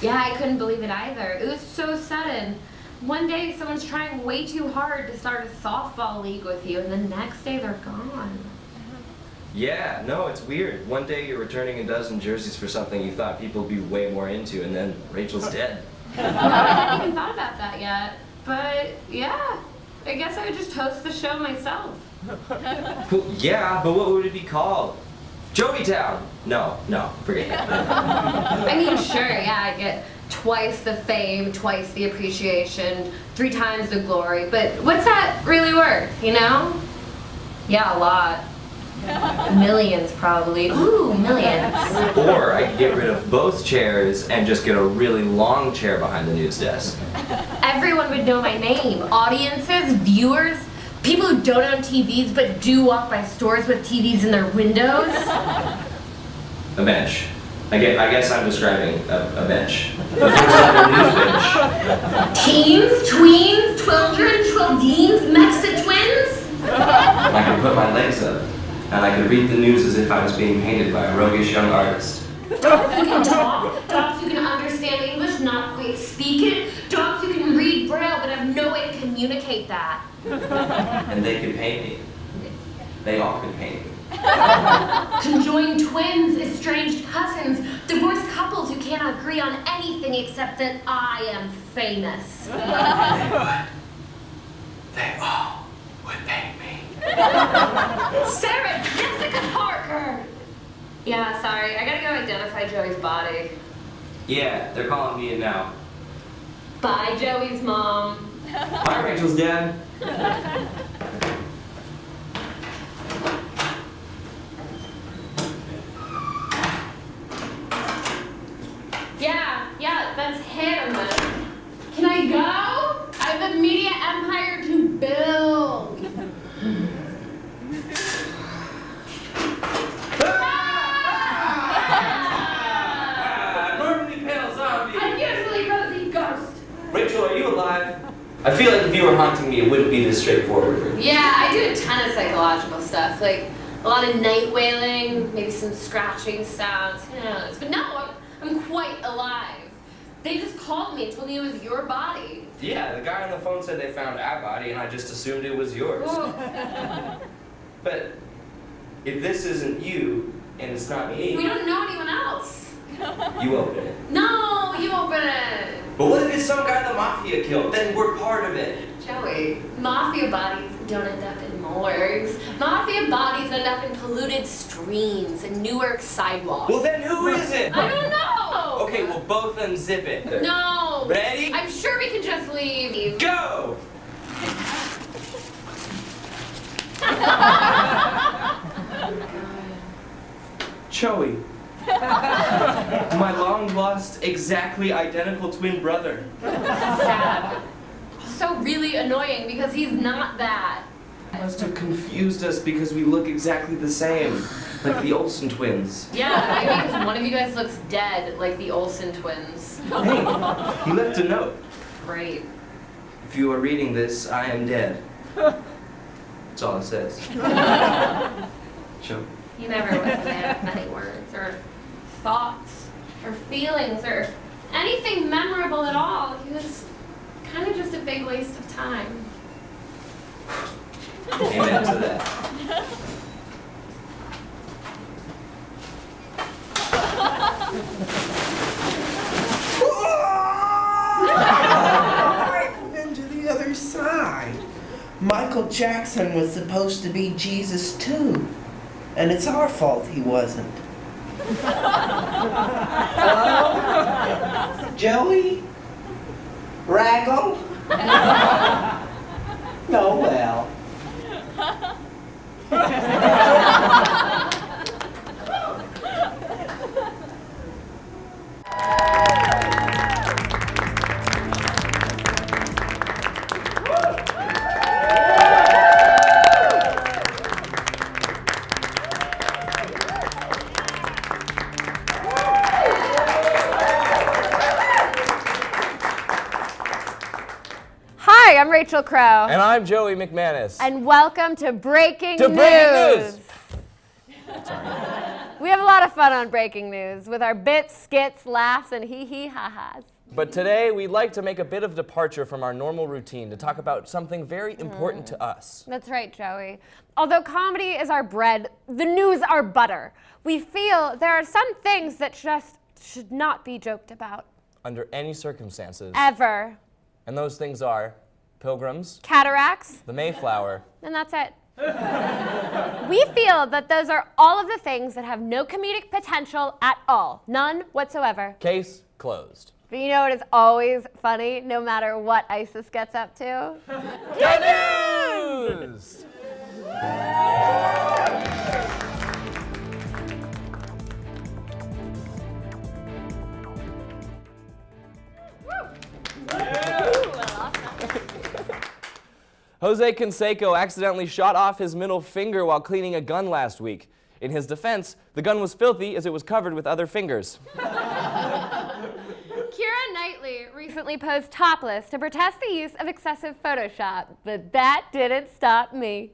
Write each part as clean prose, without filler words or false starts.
Yeah, I couldn't believe it either. It was so sudden. One day someone's trying way too hard to start a softball league with you, and the next day they're gone. Yeah, no, it's weird. One day you're returning a dozen jerseys for something you thought people would be way more into, and then Rachel's dead. No, I hadn't even thought about that yet. But yeah, I guess I would just host the show myself. Well, yeah, but what would it be called? Joey Town! No, forget it. I mean, sure, yeah, I get twice the fame, twice the appreciation, 3 times the glory, but what's that really worth, you know? Yeah, a lot. Millions, probably. Ooh, millions. Or I could get rid of both chairs and just get a really long chair behind the news desk. Everyone would know my name. Audiences, viewers, people who don't own TVs but do walk by stores with TVs in their windows. A bench. I guess I'm describing a bench. A news bench. Teens, tweens, children, twildines, Mexa twins? I could put my legs up, and I could read the news as if I was being painted by a roguish young artist. Dogs who can talk, dogs who can understand English, not quite speak it, dogs who can read Braille but have no way to communicate that. And they could paint me. They all could paint me. Conjoined twins, estranged cousins, divorced couples who cannot agree on anything except that I am famous. They all would paint me. Sarah Jessica Parker! Yeah, sorry, I gotta go identify Joey's body. Yeah, they're calling me in now. Bye, Joey's mom. Bye, Rachel's dad. Yeah, that's him. Can I go? I have a media empire to build. Normally pale zombie. Unusually rosy ghost. Rachel, are you alive? I feel like if you were haunting me, it wouldn't be this straightforward. Yeah, I do a ton of psychological stuff, like a lot of night wailing, maybe some scratching sounds, who knows. But no, I'm quite alive. They just called me and told me it was your body. Yeah, the guy on the phone said they found our body, and I just assumed it was yours. But if this isn't you, and it's not me... We don't know anyone else. You open it. No, you open it. But what if it's some guy the mafia killed? Then we're part of it. Joey, mafia bodies don't end up in morgues. Mafia bodies end up in polluted streams and Newark sidewalks. Well, then who is it? I don't know. Okay, well, both unzip it. No. Ready? I'm sure we can just leave. Go! Joey. My long-lost, exactly identical twin brother. Sad. So really annoying because he's not that. Must have confused us because we look exactly the same, like the Olsen twins. Yeah, maybe because one of you guys looks dead, like the Olsen twins. Hey, he left a note. Great. If you are reading this, I am dead. That's all it says. Joe. He never was a man of many words, or thoughts, or feelings, or anything memorable at all. He was kind of just a big waste of time. Amen to that. And then to the other side. Michael Jackson was supposed to be Jesus too. And it's our fault he wasn't. Hello? Joey? Raggle? Oh, well. Hi, I'm Rachel Crow. And I'm Joey McManus. And welcome to Breaking News. Breaking News! We have a lot of fun on Breaking News with our bits, skits, laughs, and hee-hee-ha-has. But today, we'd like to make a bit of departure from our normal routine to talk about something very important to us. That's right, Joey. Although comedy is our bread, the news our butter, we feel there are some things that just should not be joked about. Under any circumstances. Ever. And those things are pilgrims, Cataracts, the Mayflower. and that's it. We feel that those are all of the things that have no comedic potential at all. None whatsoever. Case closed. But you know what is always funny, no matter what ISIS gets up to? Good news! Jose Canseco accidentally shot off his middle finger while cleaning a gun last week. In his defense, the gun was filthy as it was covered with other fingers. Keira Knightley recently posed topless to protest the use of excessive Photoshop, but that didn't stop me.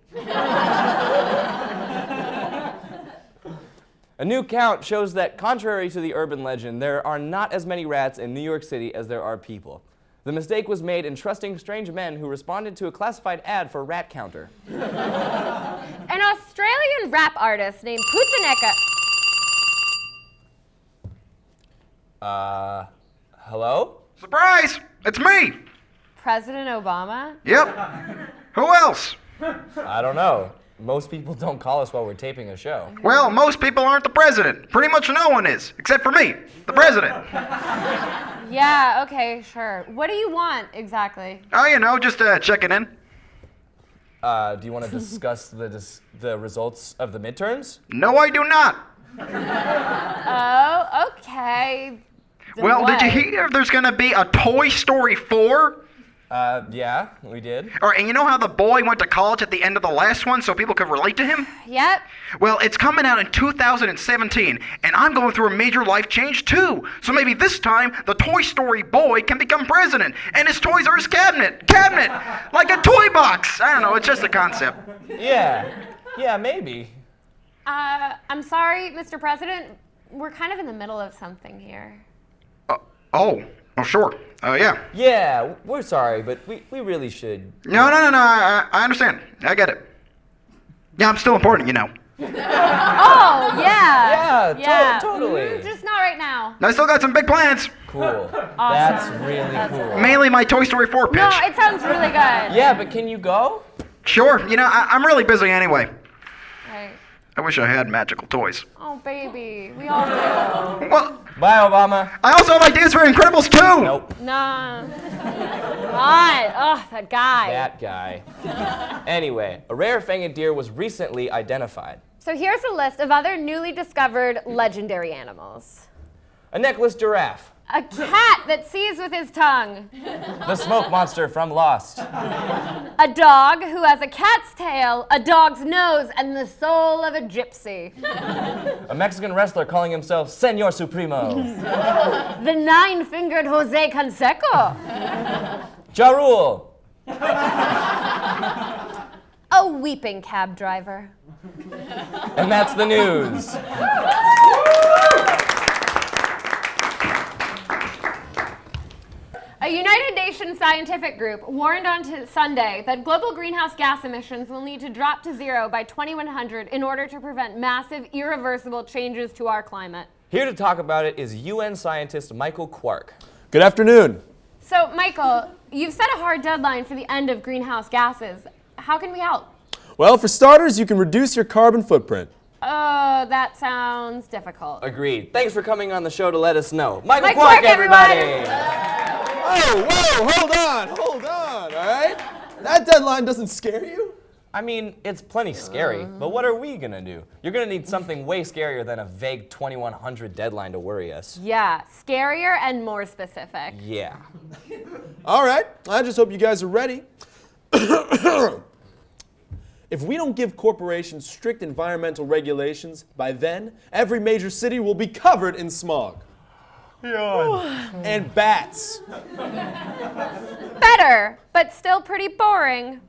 A new count shows that, contrary to the urban legend, there are not as many rats in New York City as there are people. The mistake was made in trusting strange men who responded to a classified ad for Rat Counter. An Australian rap artist named Putaneka. Hello? Surprise! It's me! President Obama? Yep. Who else? I don't know. Most people don't call us while we're taping a show. Well, most people aren't the president. Pretty much no one is, except for me, the president. Yeah, okay, sure. What do you want exactly? Oh, you know, just checking in. Do you want to discuss the results of the midterms? No, I do not. Oh, okay. Then Well, what? did you hear there's gonna be a Toy Story 4? Yeah, we did. And you know how the boy went to college at the end of the last one so people could relate to him? Yep. Well, it's coming out in 2017, and I'm going through a major life change too. So maybe this time, the Toy Story boy can become president, and his toys are his cabinet, like a toy box. I don't know, it's just a concept. Yeah, maybe. I'm sorry, Mr. President. We're kind of in the middle of something here. Oh, sure. Yeah. Yeah, we're sorry, but we really should. No, I understand. I get it. Yeah, I'm still important, you know. Oh, yeah. Yeah, totally. Just not right now. I still got some big plans. Cool. Awesome. That's really cool. Mainly my Toy Story 4 pitch. No, it sounds really good. Yeah, but can you go? Sure, you know, I'm really busy anyway. Right. I wish I had magical toys. Oh, baby. We all do. Well, Bye, Obama. I also have ideas for Incredibles 2. Nope. Nah. God. Oh, that guy. That guy. Anyway, a rare fanged deer was recently identified. So here's a list of other newly discovered legendary animals. A necklace giraffe. A cat that sees with his tongue. The smoke monster from Lost. A dog who has a cat's tail, a dog's nose, and the soul of a gypsy. A Mexican wrestler calling himself Senor Supremo. The nine-fingered Jose Canseco. Ja Rule. A weeping cab driver. And that's the news. A United Nations scientific group warned on Sunday that global greenhouse gas emissions will need to drop to zero by 2100 in order to prevent massive, irreversible changes to our climate. Here to talk about it is UN scientist Michael Quark. Good afternoon. So, Michael, you've set a hard deadline for the end of greenhouse gases. How can we help? Well, for starters, you can reduce your carbon footprint. Oh, that sounds difficult. Agreed. Thanks for coming on the show to let us know. Michael Mike Quark, Quark, everybody! Oh, whoa, hold on, all right? That deadline doesn't scare you? I mean, it's plenty scary, but what are we gonna do? You're gonna need something way scarier than a vague 2100 deadline to worry us. Yeah, scarier and more specific. Yeah. All right, I just hope you guys are ready. If we don't give corporations strict environmental regulations, by then, every major city will be covered in smog. And bats. Better, but still pretty boring.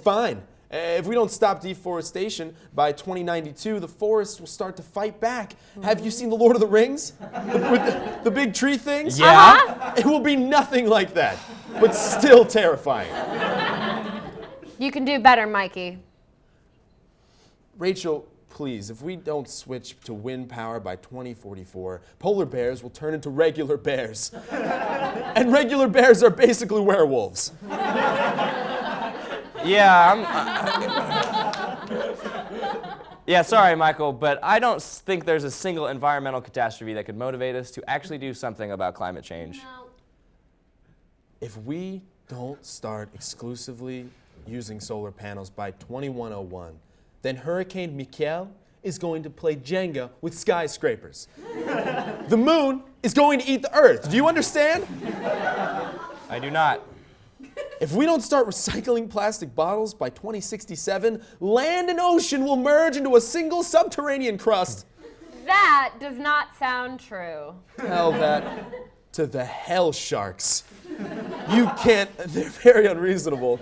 Fine. If we don't stop deforestation, by 2092, the forests will start to fight back. Have you seen The Lord of the Rings? With the big tree things? Yeah? It will be nothing like that, but still terrifying. You can do better, Mikey. Rachel, please, if we don't switch to wind power by 2044, polar bears will turn into regular bears. And regular bears are basically werewolves. Yeah, sorry, Michael, but I don't think there's a single environmental catastrophe that could motivate us to actually do something about climate change. No. If we don't start exclusively using solar panels by 2101, then Hurricane Michael is going to play Jenga with skyscrapers. The moon is going to eat the earth. Do you understand? I do not. If we don't start recycling plastic bottles by 2067, land and ocean will merge into a single subterranean crust. That does not sound true. Tell that to the hell sharks. You can't, they're very unreasonable.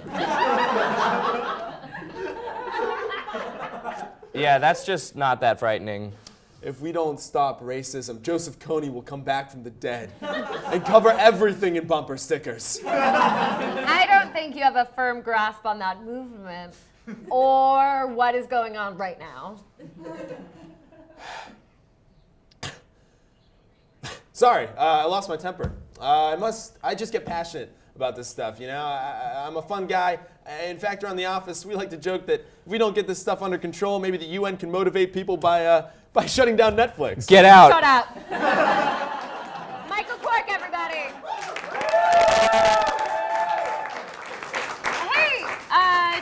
Yeah, that's just not that frightening. If we don't stop racism, Joseph Kony will come back from the dead and cover everything in bumper stickers. I don't think you have a firm grasp on that movement or what is going on right now. Sorry, I lost my temper. I just get passionate about this stuff, you know? I'm a fun guy. In fact, around the office, we like to joke that if we don't get this stuff under control, maybe the UN can motivate people by shutting down Netflix. Get out. Shut up. Michael Cork, everybody. Hey,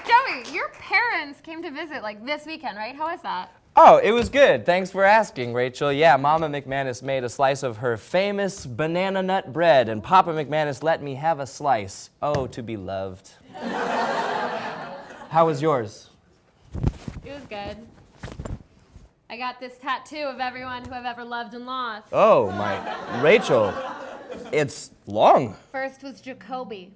Joey, your parents came to visit like this weekend, right? How was that? Oh, it was good. Thanks for asking, Rachel. Yeah, Mama McManus made a slice of her famous banana nut bread, and Papa McManus let me have a slice. Oh, to be loved. How was yours? It was good. I got this tattoo of everyone who I've ever loved and lost. Oh, my Rachel, it's long. First was Jacoby.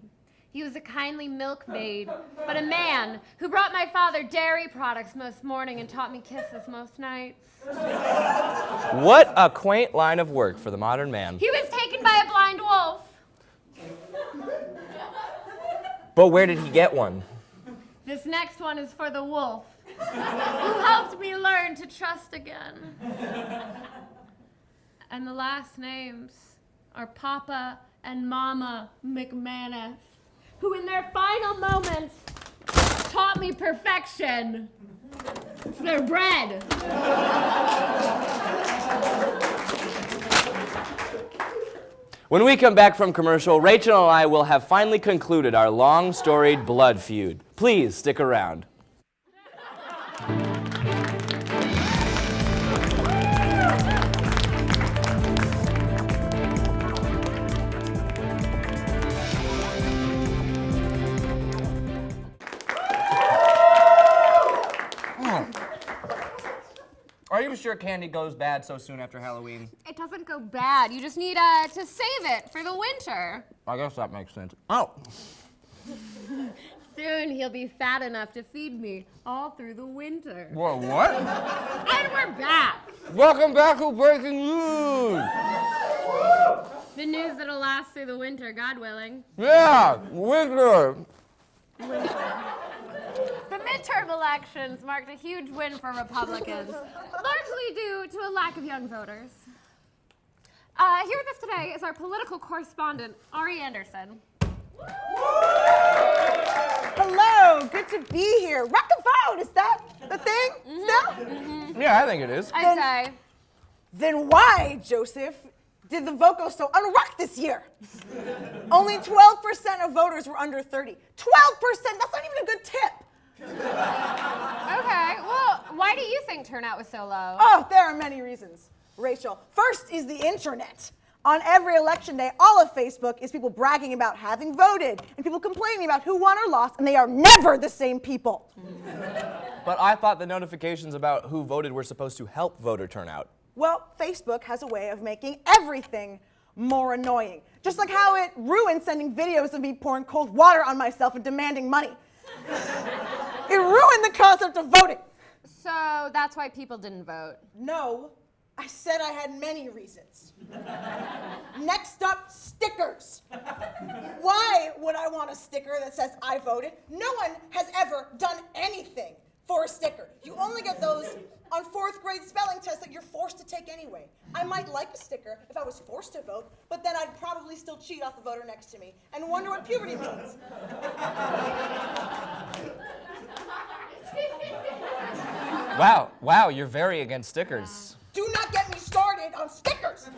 He was a kindly milkmaid, but a man who brought my father dairy products most morning and taught me kisses most nights. What a quaint line of work for the modern man. He was taken by a blind wolf. But where did he get one? This next one is for the wolf, who helped me learn to trust again. And the last names are Papa and Mama McManus, who in their final moments taught me perfection. It's their bread. When we come back from commercial, Rachel and I will have finally concluded our long storied blood feud. Please stick around. Are you sure candy goes bad so soon after Halloween? It doesn't go bad. You just need to save it for the winter. I guess that makes sense. Oh. Soon he'll be fat enough to feed me all through the winter. Whoa, what? And we're back. Welcome back to Breaking News. The news that'll last through the winter, God willing. Yeah, winter. The midterm elections marked a huge win for Republicans, largely due to a lack of young voters. Here with us today is our political correspondent, Ari Anderson. Hello, good to be here. Rock a vote, is that the thing? Still? Yeah, I think it is. I'd say. Then why, Joseph, did the vote go so unrocked this year? Only 12% of voters were under 30. 12%, that's not even a good tip. Okay, well, why do you think turnout was so low? Oh, there are many reasons, Rachel. First is the internet. On every election day, all of Facebook is people bragging about having voted and people complaining about who won or lost, and they are never the same people. But I thought the notifications about who voted were supposed to help voter turnout. Well, Facebook has a way of making everything more annoying. Just like how it ruined sending videos of me pouring cold water on myself and demanding money. It ruined the concept of voting. So that's why people didn't vote. No, I said I had many reasons. Next up, stickers. Why would I want a sticker that says I voted? No one has ever done anything for a sticker. You only get those on 4th grade spelling tests that you're forced to take anyway. I might like a sticker if I was forced to vote, but then I'd probably still cheat off the voter next to me and wonder what puberty means. Wow, you're very against stickers. Do not get me started on stickers.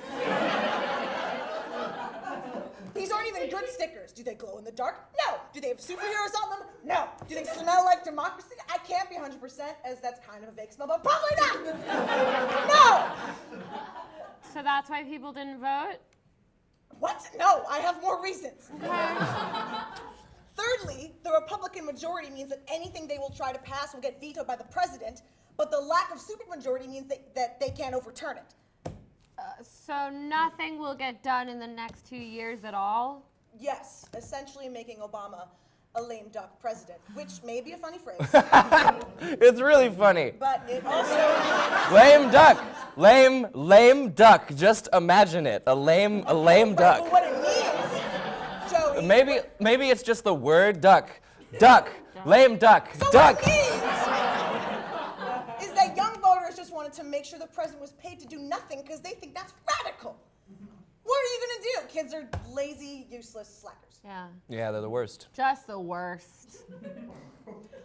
These aren't even good stickers. Do they glow in the dark? No. Do they have superheroes on them? No. Do they smell like democracy? I can't be 100% as that's kind of a vague smell, but probably not. No. So that's why people didn't vote? What? No, I have more reasons. Thirdly, the Republican majority means that anything they will try to pass will get vetoed by the president, but the lack of supermajority means that they can't overturn it. So nothing will get done in the next 2 years at all? Yes, essentially making Obama a lame duck president, which may be a funny phrase, It's really funny. but it also Lame duck. Lame duck. Just imagine it. A lame But duck. what it means, Joey. Maybe it's just the word duck. Duck. Lame duck. So Duck. what it means is that young voters just wanted to make sure the president was paid to do nothing because they think that's radical. What are you gonna do? Kids are lazy, useless slackers. Yeah. Yeah, they're the worst. Just the worst.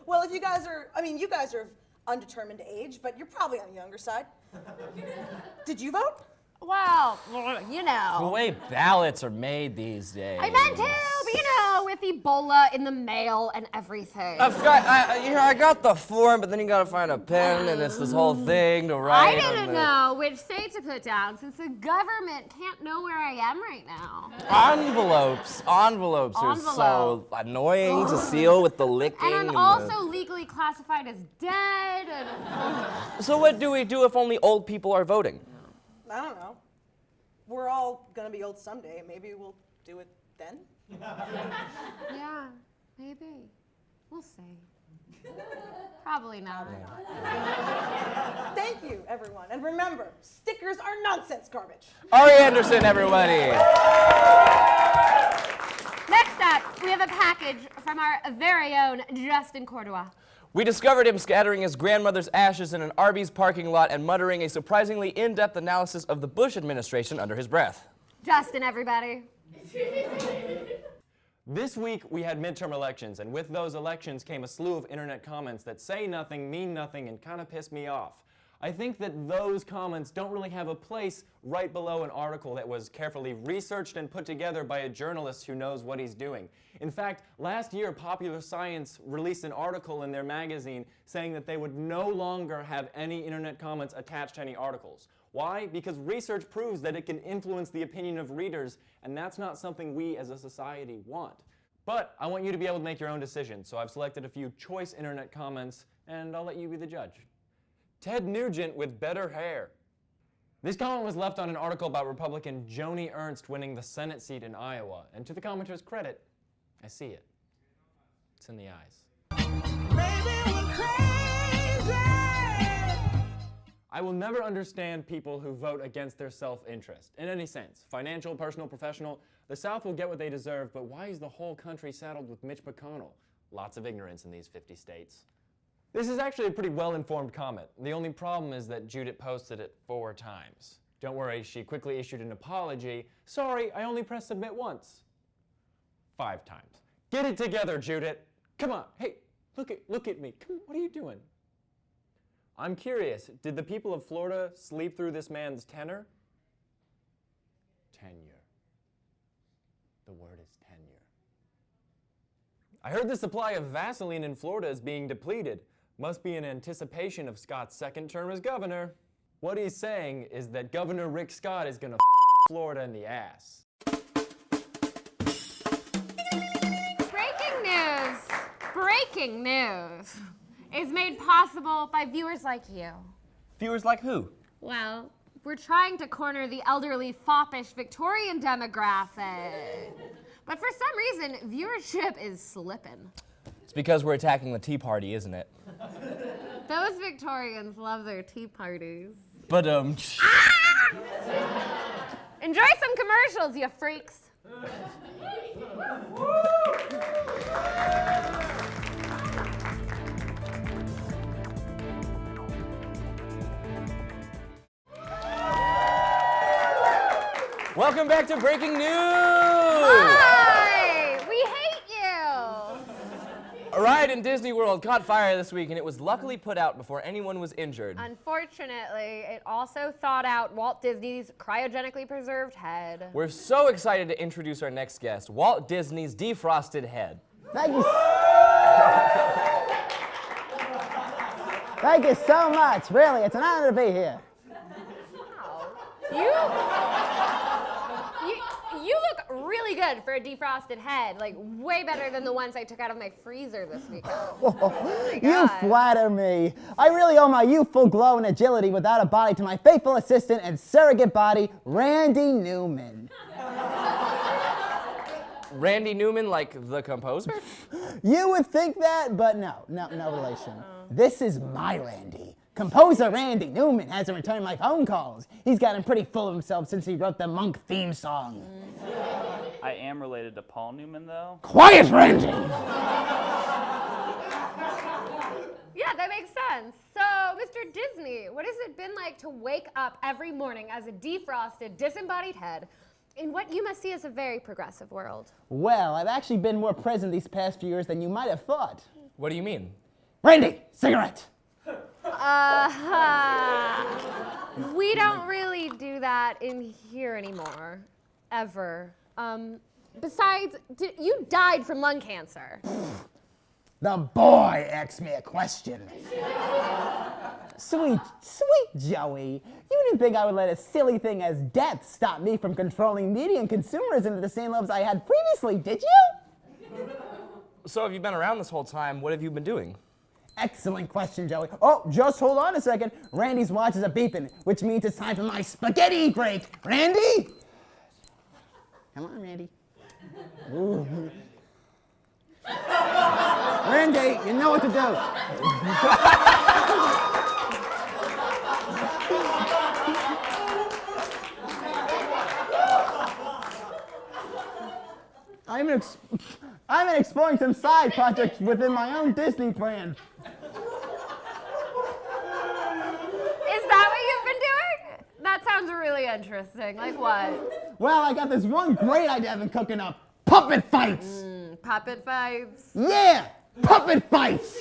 Well, if you guys are of undetermined age, but you're probably on the younger side. Did you vote? Well, you The know. way ballots are made these days. I meant to, but you know, with Ebola in the mail and everything. I got the form, but then you gotta find a pen, and it's this whole thing to I write. didn't know which state to put down since the government can't know where I am right now. Envelopes are so annoying to seal with the licking. And I'm also legally classified as dead. And So what do we do if only old people are voting? I don't know. We're all gonna be old someday. Maybe we'll do it then. yeah, maybe. We'll see. Probably not. Thank you, everyone. And remember, stickers are nonsense garbage. Ari Anderson, everybody. Next up, we have a package from our very own Justin Cordua. We discovered him scattering his grandmother's ashes in an Arby's parking lot and muttering a surprisingly in-depth analysis of the Bush administration under his breath. Justin, everybody. This week, we had midterm elections, and with those elections came a slew of internet comments that say nothing, mean nothing, and kind of piss me off. I think that those comments don't really have a place right below an article that was carefully researched and put together by a journalist who knows what he's doing. In fact, last year, Popular Science released an article in their magazine saying that they would no longer have any internet comments attached to any articles. Why? Because research proves that it can influence the opinion of readers, and that's not something we as a society want. But I want you to be able to make your own decision, so I've selected a few choice internet comments, and I'll let you be the judge. Ted Nugent with better hair. This comment was left on an article about Republican Joni Ernst winning the Senate seat in Iowa, and to the commenter's credit, I see it. It's in the eyes. I will never understand people who vote against their self-interest, in any sense. Financial, personal, professional. The South will get what they deserve, but why is the whole country saddled with Mitch McConnell? Lots of ignorance in these 50 states. This is actually a pretty well-informed comment. The only problem is that Judith posted it 4 times. Don't worry, she quickly issued an apology. Sorry, I only pressed submit once. 5 times. Get it together, Judith. Come on. Hey, look at me. Come on, what are you doing? I'm curious, did the people of Florida sleep through this man's tenure? Tenure. The word is tenure. I heard the supply of Vaseline in Florida is being depleted. Must be in anticipation of Scott's second term as governor. What he's saying is that Governor Rick Scott is gonna Florida in the ass. Breaking news is made possible by viewers like you. Viewers like who? Well, we're trying to corner the elderly, foppish Victorian demographic. But for some reason, viewership is slipping. It's because we're attacking the Tea Party, isn't it? Those Victorians love their tea parties. But, Enjoy some commercials, you freaks. welcome back to Breaking News! Hi! We hate you! A riot in Disney World caught fire this week, and it was luckily put out before anyone was injured. Unfortunately, it also thawed out Walt Disney's cryogenically preserved head. We're so excited to introduce our next guest, Walt Disney's defrosted head. Thank you. Thank you so much. Really, it's an honor to be here. You look really good for a defrosted head, like way better than the ones I took out of my freezer this weekend. You flatter me. I really owe my youthful glow and agility without a body to my faithful assistant and surrogate body, Randy Newman. Randy Newman, like the composer? You would think that, but no relation. This is my Randy. Composer Randy Newman hasn't returned my phone calls. He's gotten pretty full of himself since he wrote the Monk theme song. I am related to Paul Newman, though. Quiet, Randy! Yeah, that makes sense. So, Mr. Disney, what has it been like to wake up every morning as a defrosted, disembodied head in what you must see as a very progressive world? Well, I've actually been more present these past few years than you might have thought. What do you mean? Randy, cigarette! We don't really do that in here anymore. Ever. Besides, you died from lung cancer. The boy asked me a question. Sweet Joey, you didn't think I would let a silly thing as death stop me from controlling media and consumerism to the same levels I had previously, did you? So have you been around this whole time? What have you been doing? Excellent question, Joey. Oh, just hold on a second. Randy's watch is a beeping, which means it's time for my spaghetti break. Randy? Come on, Randy. Ooh. Randy, you know what to do. I'm exploring some side projects within my own Disney brand. Is that what you've been doing? That sounds really interesting. Like what? Well, I got this one great idea I've been cooking up. Puppet fights! Puppet fights? Yeah! Puppet fights!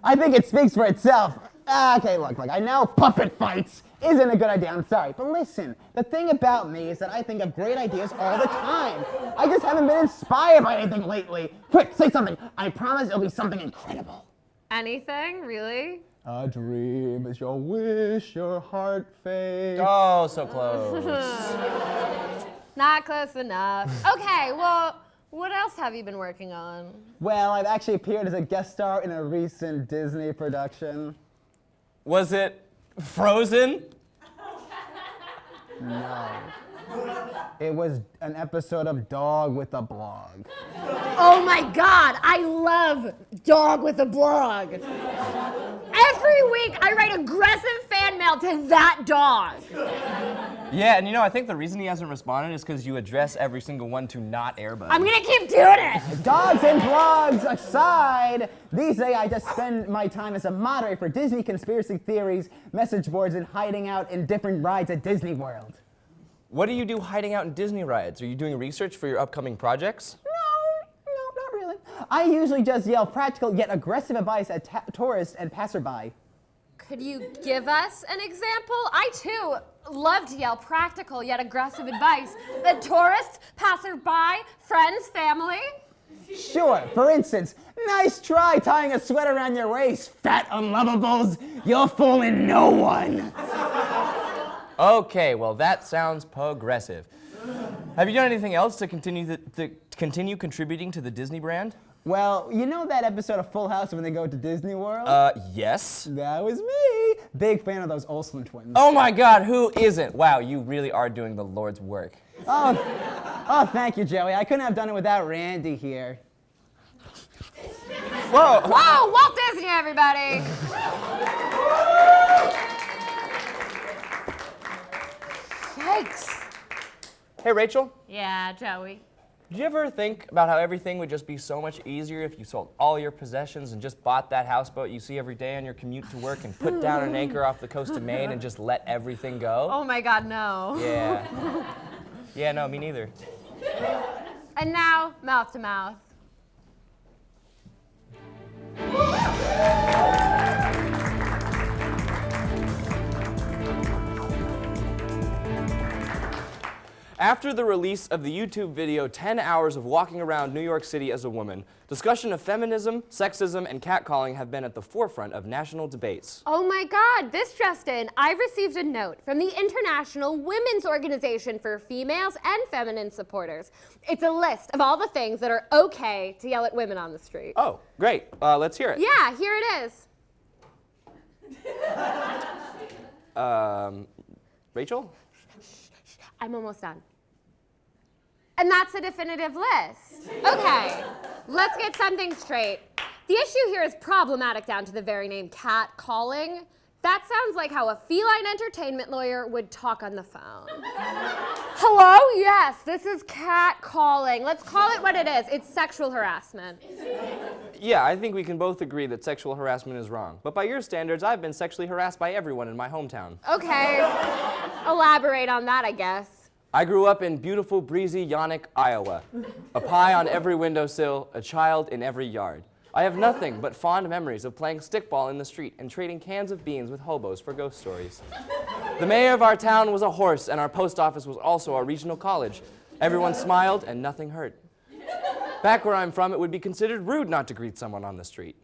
I think it speaks for itself. Okay, look, I know puppet fights isn't a good idea, I'm sorry. But listen, the thing about me is that I think of great ideas all the time. I just haven't been inspired by anything lately. Quick, say something. I promise it'll be something incredible. Anything? Really? A dream is your wish, your heart fades. Oh, so close. Not close enough. Okay, well, what else have you been working on? Well, I've actually appeared as a guest star in a recent Disney production. Was it Frozen? No. It was an episode of Dog with a Blog. Oh my God, I love Dog with a Blog. Every week I write aggressive fan mail to that dog. Yeah, and I think the reason he hasn't responded is because you address every single one to not Airbud. I'm gonna keep doing it. Dogs and blogs aside, these days I just spend my time as a moderator for Disney conspiracy theories, message boards, and hiding out in different rides at Disney World. What do you do hiding out in Disney rides? Are you doing research for your upcoming projects? No, not really. I usually just yell practical yet aggressive advice at tourists and passerby. Could you give us an example? I too love to yell practical yet aggressive advice at tourists, passerby, friends, family. Sure, for instance, nice try tying a sweater around your waist, fat unlovables. You're fooling no one. Okay, well that sounds progressive. Have you done anything else to continue contributing to the Disney brand? Well, you know that episode of Full House when they go to Disney World? Yes. That was me. Big fan of those Olsen twins. Oh my God, who isn't? Wow, you really are doing the Lord's work. Oh, thank you, Joey. I couldn't have done it without Randy here. Whoa! Whoa, Walt Disney, everybody! Yikes. Hey, Rachel. Yeah, Joey. Did you ever think about how everything would just be so much easier if you sold all your possessions and just bought that houseboat you see every day on your commute to work and put down an anchor off the coast of Maine and just let everything go? Oh my God, no. Yeah. Yeah, no, me neither. And now, mouth to mouth. After the release of the YouTube video 10 Hours of Walking Around New York City as a Woman, discussion of feminism, sexism, and catcalling have been at the forefront of national debates. Oh my God, this just in. I received a note from the International Women's Organization for Females and Feminine Supporters. It's a list of all the things that are okay to yell at women on the street. Oh, great. Let's hear it. Yeah, here it is. Rachel? I'm almost done. And that's a definitive list. Okay, let's get something straight. The issue here is problematic down to the very name catcalling. That sounds like how a feline entertainment lawyer would talk on the phone. Hello? Yes, this is catcalling. Let's call it what it is. It's sexual harassment. Yeah, I think we can both agree that sexual harassment is wrong. But by your standards, I've been sexually harassed by everyone in my hometown. Okay, elaborate on that, I guess. I grew up in beautiful, breezy Yannick, Iowa. A pie on every windowsill, a child in every yard. I have nothing but fond memories of playing stickball in the street and trading cans of beans with hobos for ghost stories. The mayor of our town was a horse, and our post office was also a regional college. Everyone smiled, and nothing hurt. Back where I'm from, it would be considered rude not to greet someone on the street.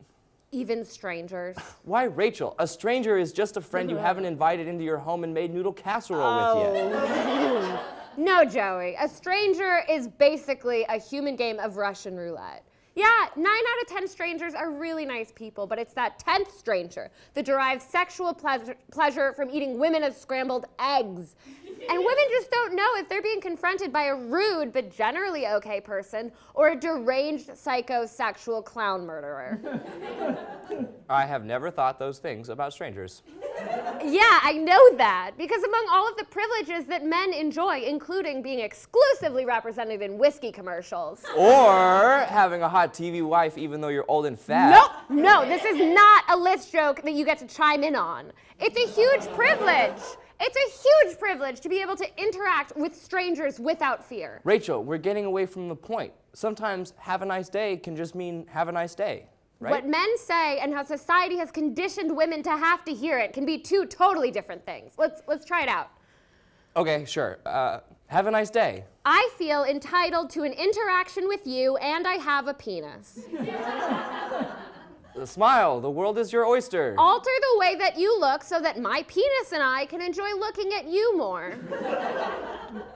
Even strangers. Why, Rachel? A stranger is just a friend you haven't invited into your home and made noodle casserole with you. No, Joey. A stranger is basically a human game of Russian roulette. Yeah, 9 out of 10 strangers are really nice people, but it's that 10th stranger that derives sexual pleasure from eating women as scrambled eggs. And women just don't know if they're being confronted by a rude but generally okay person or a deranged psychosexual clown murderer. I have never thought those things about strangers. Yeah, I know that, because among all of the privileges that men enjoy, including being exclusively represented in whiskey commercials. Or having a hot TV wife even though you're old and fat. No, this is not a list joke that you get to chime in on. It's a huge privilege. It's a huge privilege to be able to interact with strangers without fear. Rachel, we're getting away from the point. Sometimes have a nice day can just mean have a nice day, right? What men say and how society has conditioned women to have to hear it can be two totally different things. Let's try it out. Okay, sure. Have a nice day. I feel entitled to an interaction with you, and I have a penis. Smile, the world is your oyster. Alter the way that you look so that my penis and I can enjoy looking at you more.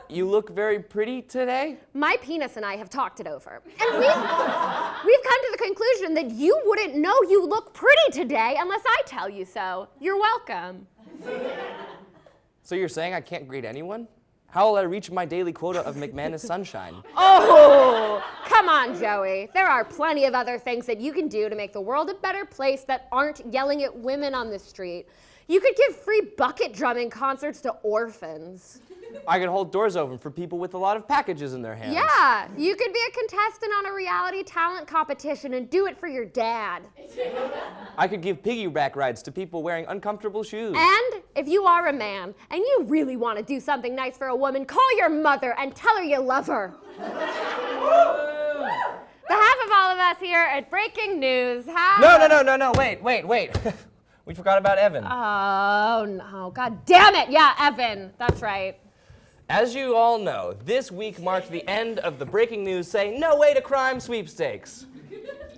You look very pretty today. My penis and I have talked it over. And we've come to the conclusion that you wouldn't know you look pretty today unless I tell you so. You're welcome. So you're saying I can't greet anyone? How will I reach my daily quota of McManus sunshine? Oh, come on, Joey. There are plenty of other things that you can do to make the world a better place that aren't yelling at women on the street. You could give free bucket drumming concerts to orphans. I could hold doors open for people with a lot of packages in their hands. Yeah, you could be a contestant on a reality talent competition and do it for your dad. I could give piggyback rides to people wearing uncomfortable shoes. And if you are a man and you really want to do something nice for a woman, call your mother and tell her you love her. Behalf of all of us here at Breaking News, No, wait. We forgot about Evan. Oh, no, God damn it. Yeah, Evan, that's right. As you all know, this week marked the end of the Breaking News Say No Way to Crime sweepstakes.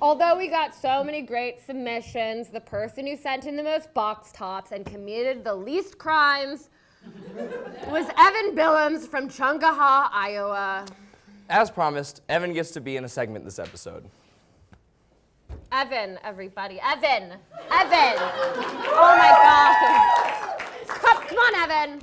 Although we got so many great submissions, the person who sent in the most box tops and committed the least crimes was Evan Billums from Chungaha, Iowa. As promised, Evan gets to be in a segment this episode. Evan, everybody. Evan! Oh my God. Come on, Evan.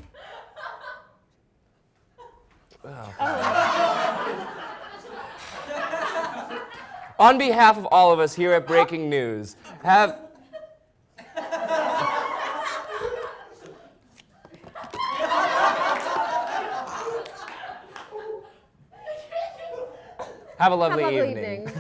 On behalf of all of us here at Breaking News, have a lovely evening.